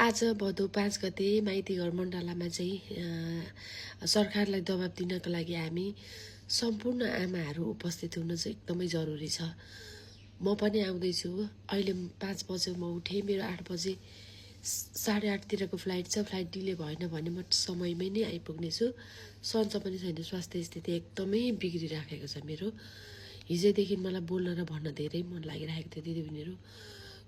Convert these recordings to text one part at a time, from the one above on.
आज भदौ 5 गते माइतीघर मण्डलामा चाहिँ सरकारलाई दबाब दिनका लागि हामी सम्पूर्ण आमाहरू उपस्थित हुन चाहिँ एकदमै जरुरी छ। म पनि आउँदैछु। अहिले 5 बजे म उठेँ, मेरो 8 बजे 8:30 तिरको फ्लाइट छ। फ्लाइट डिले भएन भने म समयमै नै आइपुग्नेछु। सन्चो पनि छैन, स्वास्थ्य स्थिति एकदमै बिग्रिराखेको छ मेरो। हिजोदेखि मलाई बोल्न र भन्न धेरै मन लागिरहेको थियो दिदीबहिनीहरू।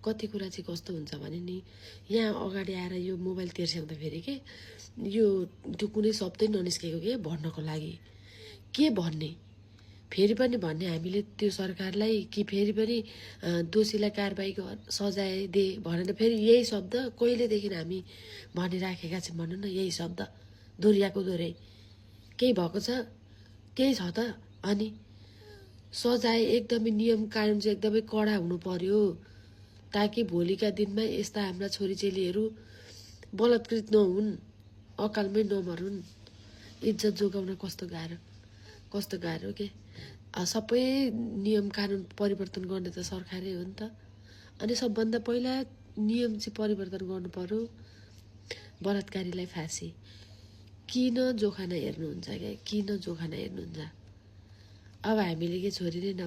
कति कुरा चाहिँ कस्तो हुन्छ भने नि, यहाँ अगाडि आएर यो मोबाइल तेर्स्याउँदाखेरि के यो त्यो कुनै शब्दै ननिस्केको के भन्नको लागि के भन्ने, फेरि पनि भन्ने हामीले त्यो सरकारलाई कि फेरि पनि दोषीलाई कारबाही सजाय दे भनेर फेरि यही शब्द कहिलेदेखि हामी भनिराखेका छौँ भन्नु न। यही शब्द दोहोऱ्याएको दोहोऱ्याइ केही भएको छ, केही छ त। अनि सजाय एकदमै नियम कानुन चाहिँ एकदमै कडा हुनु पर्यो, ताकि भोलिका दिनमा यस्ता हाम्रा छोरीचेलीहरू बलात्कृत नहुन्, अकालमै नमरुन्। इज्जत जोगाउन कस्तो गाह्रो के। सबै नियम कानुन परिवर्तन गर्ने त सरकारै हो नि त। अनि सबभन्दा पहिला नियम चाहिँ परिवर्तन गर्नु पर्यो। बलात्कारीलाई फाँसी। किन जोखाना हेर्नुहुन्छ क्या, किन जोखाना हेर्नुहुन्छ? अब हामीले के छोरी नै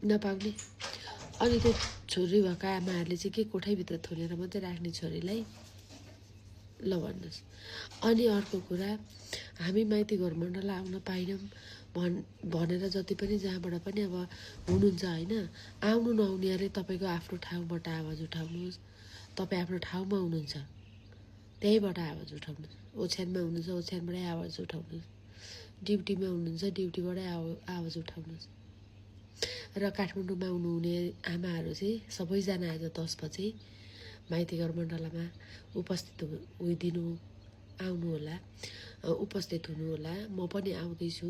नपाउने? अनि त्यो छोरी भएका आमाहरूले चाहिँ के कोठैभित्र थुनेर मात्रै राख्ने छोरीलाई? ल भन्नुहोस्। अनि अर्को कुरा, हामी माइती घर मण्डल आउन पाइनौँ भनेर जति पनि जहाँबाट पनि अब हुनुहुन्छ होइन, आउनु नआउनेहरूले तपाईँको आफ्नो ठाउँबाट आवाज उठाउनुहोस्। तपाईँ आफ्नो ठाउँमा हुनुहुन्छ, त्यहीबाट आवाज उठाउनुहोस्। ओछ्यानमा हुनुहुन्छ, ओछ्यानबाटै आवाज उठाउनुहोस्। ड्युटीमा हुनुहुन्छ, ड्युटीबाटै आवाज उठाउनुहोस्। र काठमाडौँमा आउनुहुने आमाहरू चाहिँ सबैजना आज 10 बजे माइतीघर मण्डलामा उपस्थित उपस्थित हुनुहोला। म पनि आउँदैछु।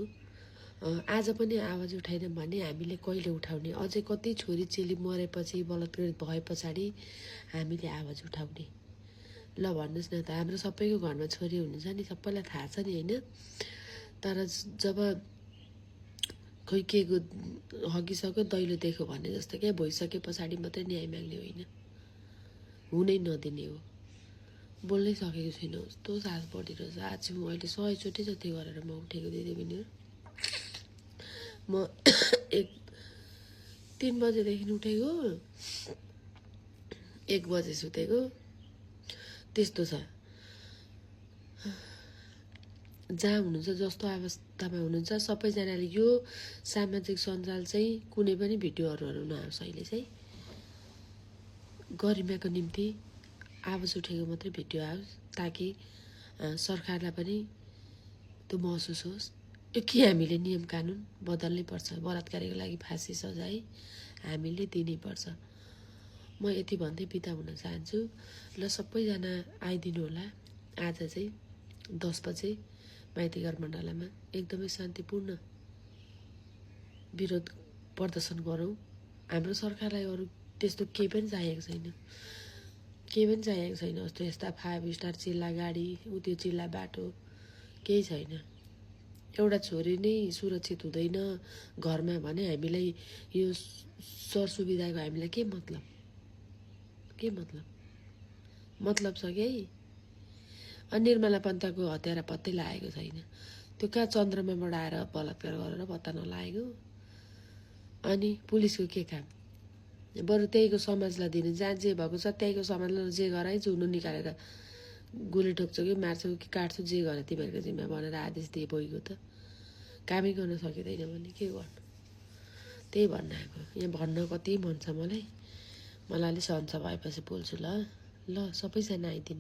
आज पनि आवाज उठाएन भने हामीले कहिले उठाउने? अझै कति छोरी चेली मरेपछि, बलात्कृत भए पछाडि हामीले आवाज उठाउने? ल भन्नुहोस् न त। हाम्रो सबैको घरमा छोरी हुनुहुन्छ नि, सबैलाई थाहा छ नि होइन। तर जब खोइ के हगिसक्यो दैलो देख्यो भने जस्तो क्या भइसके पछाडि मात्रै न्याय माग्ने होइन, हुनै नदिने हो। बोल्नै सकेको छुइनँ, कस्तो सास बढिरहेछ। आज म अहिले 100 चोटि जति गरेर म उठेको दिदीबहिनीहरू। म 3 बजेदेखि उठेको, 1 बजे सुतेको, त्यस्तो छ। जहाँ हुनुहुन्छ, जस्तो अवस्थामा हुनुहुन्छ, सबैजनाले यो सामाजिक सञ्जाल चाहिँ कुनै पनि भिडियोहरू नआओस्। अहिले चाहिँ गरिमाको निम्ति आवाज उठेको मात्रै भिडियो आओस्, ताकि सरकारलाई पनि त्यो महसुस होस् यो कि हामीले नियम कानुन बदल्नै पर्छ। बलात्कारीको लागि फाँसी सजाय हामीले दिनै पर्छ। म यति भन्दै बिदा हुन चाहन्छु। ल सबैजना आइदिनु होला। आज चाहिँ 10 बजे माइतीघर मण्डलामा एकदमै शान्तिपूर्ण विरोध प्रदर्शन गरौँ। हाम्रो सरकारलाई अरू त्यस्तो केही पनि चाहिएको छैन। जस्तो यस्ता 5 स्टार चिल्ला गाडी, त्यो चिल्ला बाटो केही छैन। एउटा छोरी नै सुरक्षित हुँदैन घरमा भने हामीलाई यो सरसुविधाको हामीलाई के मतलब छ कि? अनि निर्मला पन्तको हत्यारा पत्तै लागेको छैन। त्यो कहाँ चन्द्रमाबाट आएर बलात्कार गरेर पत्ता नलागेको? अनि पुलिसको के काम? बरु त्यहीको समाजलाई दिने, जहाँ जे भएको छ त्यहीको समाजलाई जे गराइ जुनो निकालेर गोली ठोक्छौ कि मार्छौ कि काट्छौ, जे गरे तिमीहरूको जिम्मा भनेर आदेश दिए भइगयो त। कामै गर्न सकिँदैन भने के गर्नु? त्यही भन्न आएको। यहाँ भन्न कति मन छ मलाई अलिक सन्चो भएपछि बोल्छु। ल सबैजना आइदिनु।